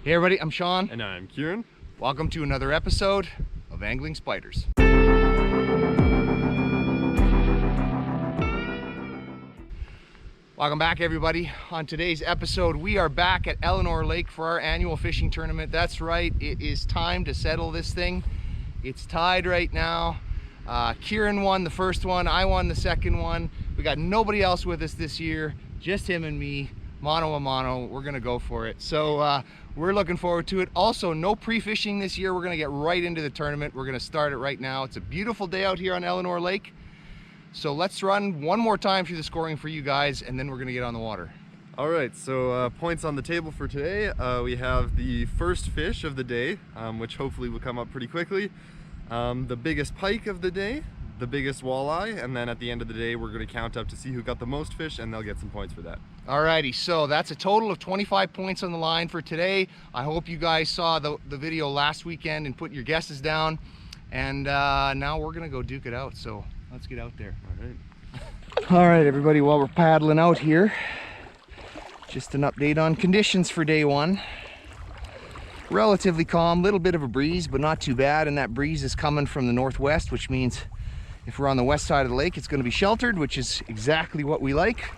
Hey everybody, I'm Sean. And I'm Kieran. Welcome to another episode of Angling Spiders. Welcome back everybody. On today's episode, we are back at Elinor Lake for our annual fishing tournament. That's right, it is time to settle this thing. It's tied right now. Kieran won the first one, I won the second one. We got nobody else with us this year, just him and me. Mano a mano, we're gonna go for it. So we're looking forward to it. Also, no pre-fishing this year. We're gonna get right into the tournament. We're gonna start it right now. It's a beautiful day out here on Elinor Lake. So let's run one more time through the scoring for you guys, and then we're gonna get on the water. All right, so points on the table for today. We have the first fish of the day, which hopefully will come up pretty quickly. The biggest pike of the day, the biggest walleye, and then at the end of the day we're going to count up to see who got the most fish, and they'll get some points for that. Alrighty, so that's a total of 25 points on the line for today. I hope you guys saw the video last weekend and put your guesses down, and now we're gonna go duke it out, so let's get out there. All right everybody, while we're paddling out here, just an update on conditions for day one. Relatively calm, little bit of a breeze, but not too bad, and that breeze is coming from the northwest, which means if we're on the west side of the lake, it's going to be sheltered, which is exactly what we like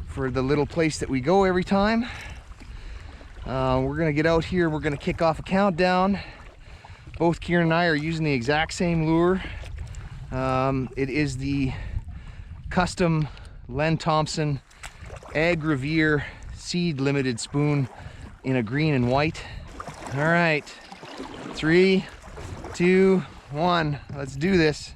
for the little place that we go every time. We're going to get out here, we're going to kick off a countdown. Both Kieran and I are using the exact same lure. It is the custom Len Thompson Egg Revere Seed Limited spoon in a green and white. All right, 3, 2, 1, let's do this.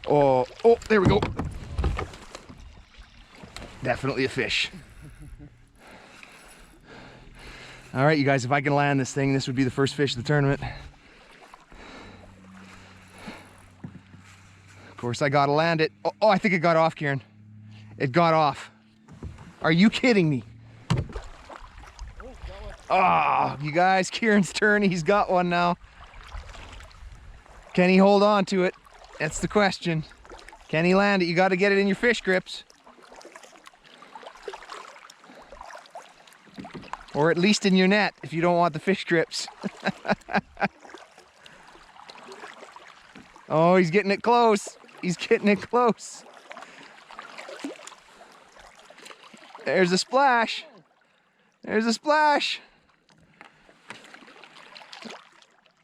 Oh, there we go. Definitely a fish. All right, you guys, if I can land this thing, this would be the first fish of the tournament. Of course, I gotta land it. Oh, I think it got off, Kieran. It got off. Are you kidding me? Oh, you guys, Kieran's turn. He's got one now. Can he hold on to it? That's the question. Can he land it? You got to get it in your fish grips. Or at least in your net if you don't want the fish grips. Oh, he's getting it close. He's getting it close. There's a splash. There's a splash.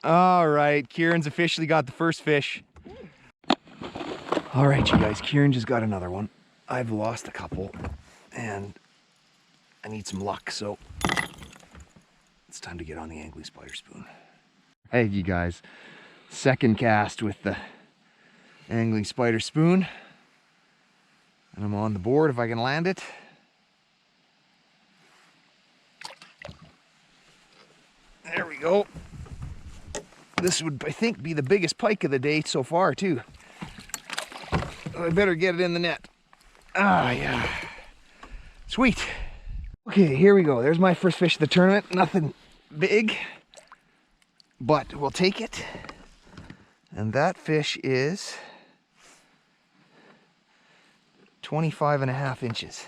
All right, Kieran's officially got the first fish. All right, you guys, Kieran just got another one. I've lost a couple, and I need some luck, so it's time to get on the angling spider spoon. Hey, you guys, second cast with the angling spider spoon, and I'm on the board if I can land it. There we go. This would, I think, be the biggest pike of the day so far, too. I better get it in the net. Ah, yeah. Sweet. Okay, here we go. There's my first fish of the tournament. Nothing big, but we'll take it. And that fish is 25.5 inches.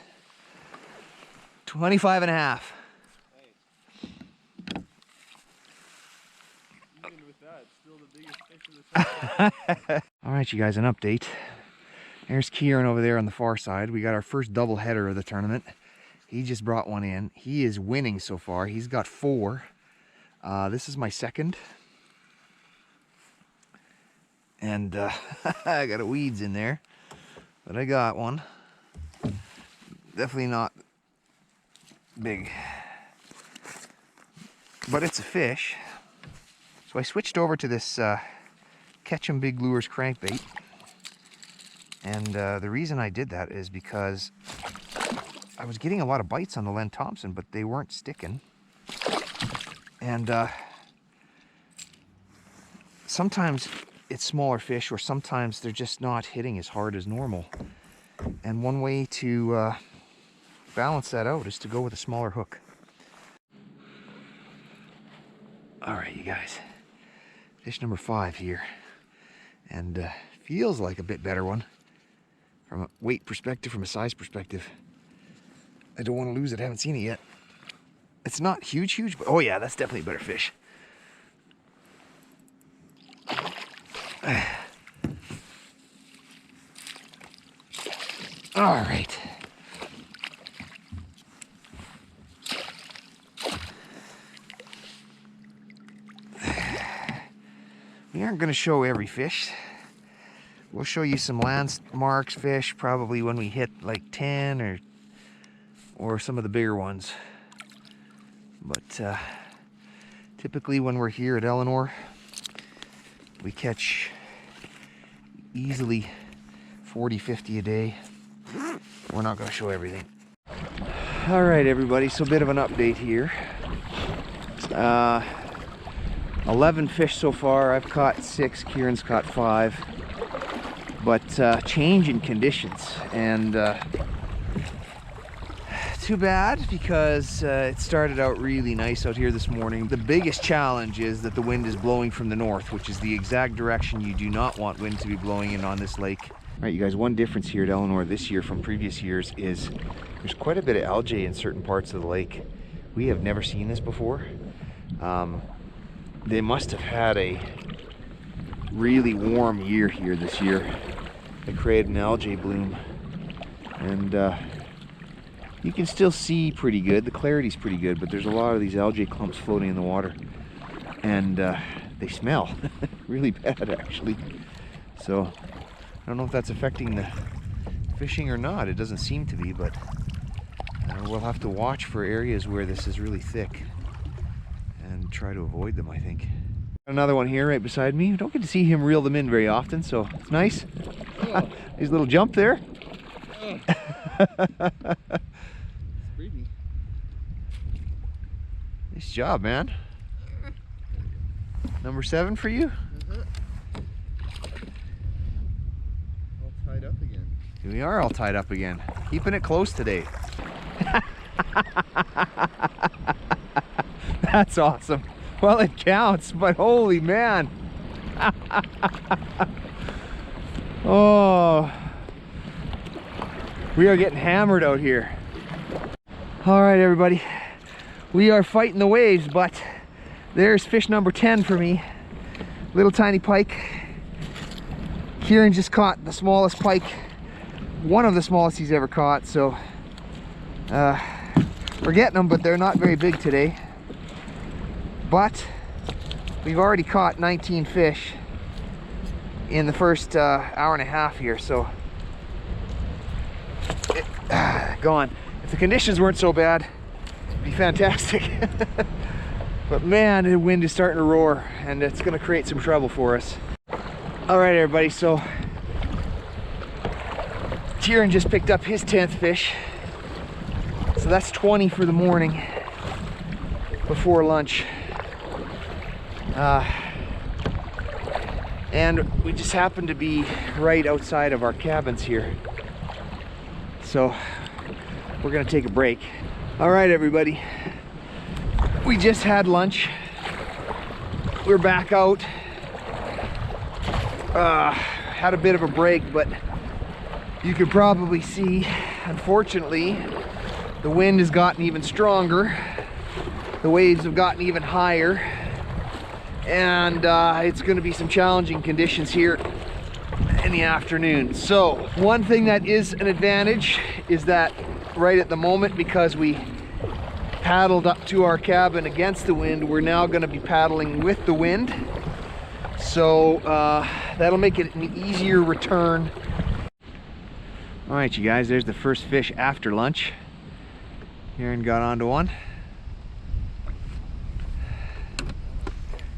25.5. All right, you guys, an update. There's Kieran over there on the far side. We got our first double header of the tournament. He just brought one in. He is winning so far. He's got 4. This is my second. And I got a weeds in there, but I got one. Definitely not big, but it's a fish. So I switched over to this Catch 'em Big Lures crankbait. And the reason I did that is because I was getting a lot of bites on the Len Thompson, but they weren't sticking. And sometimes it's smaller fish, or sometimes they're just not hitting as hard as normal. And one way to balance that out is to go with a smaller hook. All right, you guys, fish number 5 here, and feels like a bit better one. from a weight perspective, from a size perspective. I don't want to lose it. I haven't seen it yet. It's not huge, but oh yeah, that's definitely a better fish. All right. We aren't going to show every fish. We'll show you some landmarks fish probably when we hit like 10 or some of the bigger ones. But typically when we're here at Elinor, we catch easily 40, 50 a day. We're not going to show everything. All right, everybody, so a bit of an update here. 11 fish so far. I've caught 6, Kieran's caught 5. But change in conditions, and too bad because it started out really nice out here this morning. The biggest challenge is that the wind is blowing from the north, which is the exact direction you do not want wind to be blowing in on this lake. All right, you guys, one difference here at Elinor this year from previous years is there's quite a bit of algae in certain parts of the lake. We have never seen this before. They must have had a really warm year here this year. They created an algae bloom, and you can still see pretty good. The clarity's pretty good, but there's a lot of these algae clumps floating in the water, and they smell really bad actually. So I don't know if that's affecting the fishing or not. It doesn't seem to be, but we'll have to watch for areas where this is really thick and try to avoid them, I think. Another one here right beside me. Don't get to see him reel them in very often, so it's nice. Oh. His little jump there. Oh. Nice job, man. Number 7 for you? All tied up again. Here we are, all tied up again. Keeping it close today. That's awesome. Well, it counts, but holy man. Oh, we are getting hammered out here. All right, everybody, we are fighting the waves, but there's fish number 10 for me. Little tiny pike. Kieran just caught the smallest pike, one of the smallest he's ever caught, so we're getting them, but they're not very big today. But we've already caught 19 fish in the first hour and a half here, so gone. If the conditions weren't so bad, it'd be fantastic. But man, the wind is starting to roar, and it's going to create some trouble for us. All right, everybody, so Kieran just picked up his 10th fish, so that's 20 for the morning before lunch. And we just happen to be right outside of our cabins here, so we're gonna take a break. All right, everybody, we just had lunch. We're back out. Had a bit of a break, but you can probably see, unfortunately, the wind has gotten even stronger. The waves have gotten even higher, and it's going to be some challenging conditions here in the afternoon. So one thing that is an advantage is that right at the moment, because we paddled up to our cabin against the wind, we're now going to be paddling with the wind, so that'll make it an easier return. All right, you guys, there's the first fish after lunch. Kieran got onto one,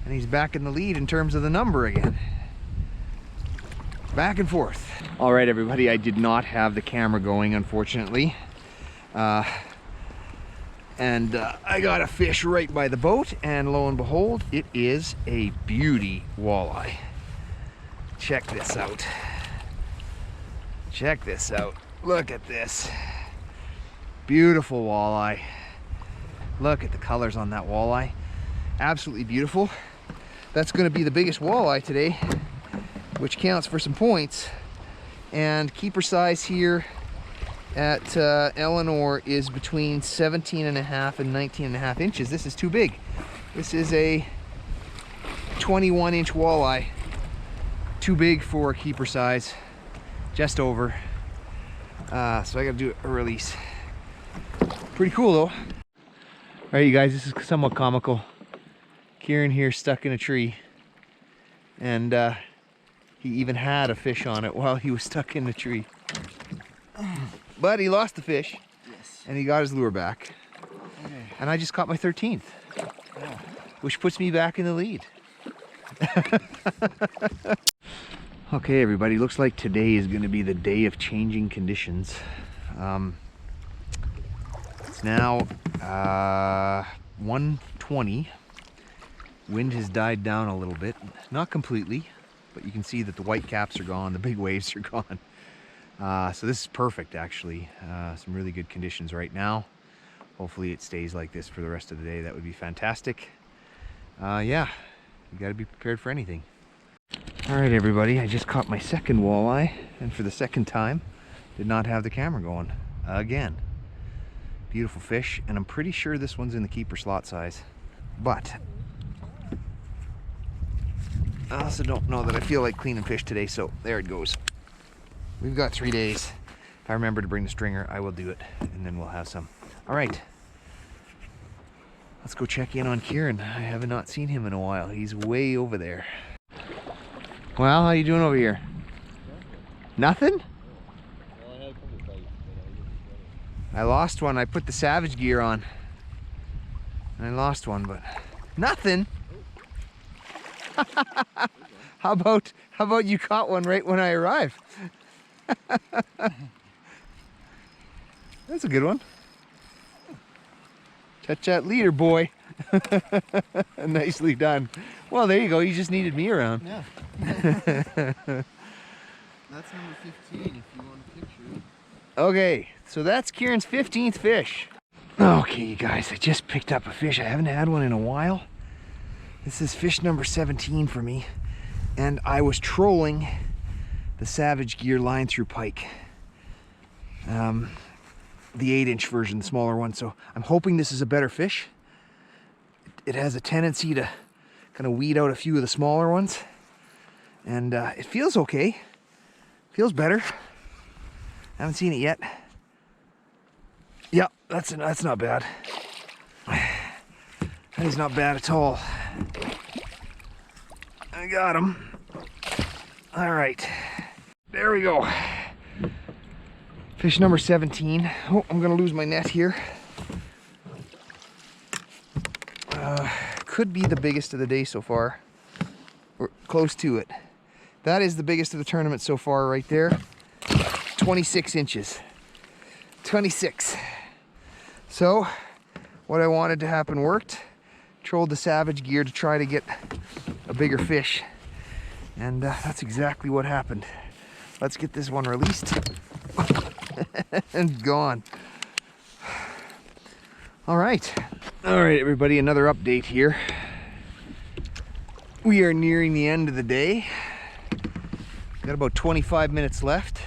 and he's back in the lead in terms of the number again. Back and forth. All right, everybody, I did not have the camera going, unfortunately. And I got a fish right by the boat, and lo and behold, it is a beauty walleye. Check this out. Check this out. Look at this. Beautiful walleye. Look at the colors on that walleye. Absolutely beautiful. That's going to be the biggest walleye today, which counts for some points. And keeper size here at Elinor is between 17.5 and 19.5 inches. This is too big. This is a 21-inch walleye. Too big for a keeper size. Just over. So I gotta do a release. Pretty cool though. Alright, you guys, this is somewhat comical. Kieran here stuck in a tree. And he even had a fish on it while he was stuck in the tree. But he lost the fish. Yes. And he got his lure back. Okay. And I just caught my 13th. Yeah. Which puts me back in the lead. Okay, everybody, looks like today is going to be the day of changing conditions. It's now 1:20. Wind has died down a little bit, not completely, but you can see that the white caps are gone, the big waves are gone. So this is perfect, actually. Some really good conditions right now. Hopefully it stays like this for the rest of the day. That would be fantastic. Yeah, you got to be prepared for anything. All right, everybody, I just caught my second walleye, and for the second time, did not have the camera going again. Beautiful fish, and I'm pretty sure this one's in the keeper slot size, but I also don't know that I feel like cleaning fish today, so there it goes. We've got 3 days. If I remember to bring the stringer, I will do it, and then we'll have some. All right, let's go check in on Kieran. I have not seen him in a while. He's way over there. Well, how you doing over here? Nothing? Well, I had a couple bites, but I didn't get it. I lost one. I put the Savage gear on. And I lost one, but nothing. How about you caught one right when I arrived? That's a good one. Touch that leader, boy. Nicely done. Well, there you go. You just needed me around. Yeah. That's number 15 if you want a picture. Okay, so that's Kieran's 15th fish. Okay, you guys, I just picked up a fish. I haven't had one in a while. This is fish number 17 for me. And I was trolling the Savage gear line through pike. The 8-inch version, the smaller one. So I'm hoping this is a better fish. It has a tendency to kind of weed out a few of the smaller ones. And it feels okay. Feels better. Haven't seen it yet. Yep, that's not bad. That is not bad at all. I got him. All right, there we go. Fish number 17. Oh, I'm gonna lose my net here. Could be the biggest of the day so far. We're close to it. That is the biggest of the tournament so far right there. 26 inches. 26. So, what I wanted to happen worked. Trolled the Savage gear to try to get a bigger fish. And that's exactly what happened. Let's get this one released. And gone. All right, everybody, another update here. We are nearing the end of the day. Got about 25 minutes left.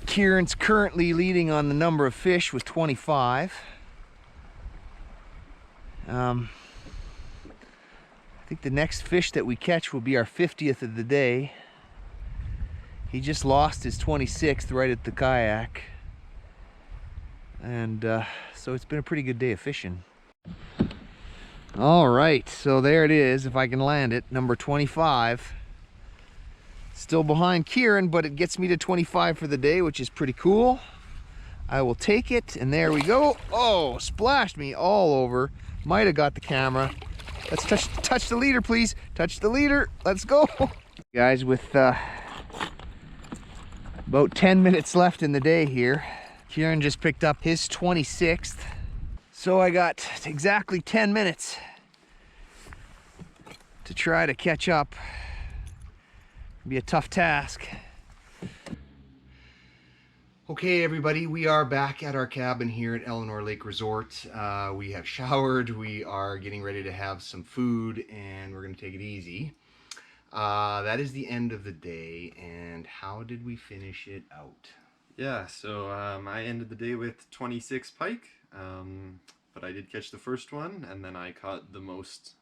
Kieran's currently leading on the number of fish with 25. I think the next fish that we catch will be our 50th of the day. He just lost his 26th right at the kayak. And so it's been a pretty good day of fishing. All right, so there it is, if I can land it, number 25. Still behind Kieran, but it gets me to 25 for the day, which is pretty cool. I will take it, and there we go. Oh, splashed me all over. Might have got the camera. Let's touch the leader, please. Touch the leader. Let's go. Guys, with about 10 minutes left in the day here, Kieran just picked up his 26th. So I got exactly 10 minutes to try to catch up. It'll be a tough task. Okay, everybody, we are back at our cabin here at Elinor Lake Resort. We have showered, we are getting ready to have some food, and we're gonna take it easy. That is the end of the day. And how did we finish it out? Yeah, so I ended the day with 26 pike, but I did catch the first one, and then I caught the most.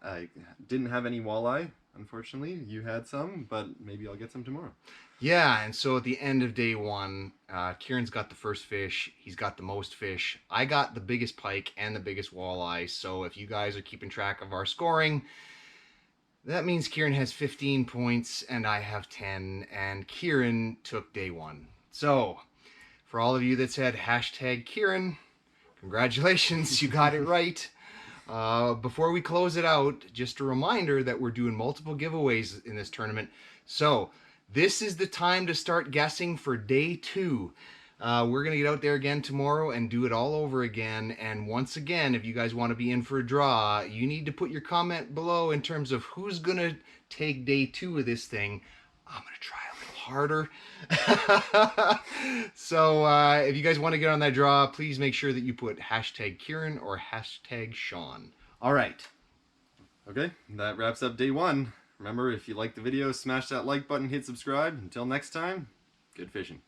I didn't have any walleye, unfortunately. You had some, but maybe I'll get some tomorrow. Yeah, and so at the end of day one, Kieran's got the first fish. He's got the most fish. I got the biggest pike and the biggest walleye. So if you guys are keeping track of our scoring, that means Kieran has 15 points and I have 10, and Kieran took day one. So for all of you that said hashtag Kieran, congratulations, you got it right. Before we close it out, just a reminder that we're doing multiple giveaways in this tournament. So this is the time to start guessing for day 2. We're going to get out there again tomorrow and do it all over again. And once again, if you guys want to be in for a draw, you need to put your comment below in terms of who's going to take day 2 of this thing. I'm going to try a little harder. So if you guys want to get on that draw, please make sure that you put hashtag Kieran or hashtag Sean. All right. Okay, that wraps up day 1. Remember, if you liked the video, smash that like button, hit subscribe. Until next time, good fishing.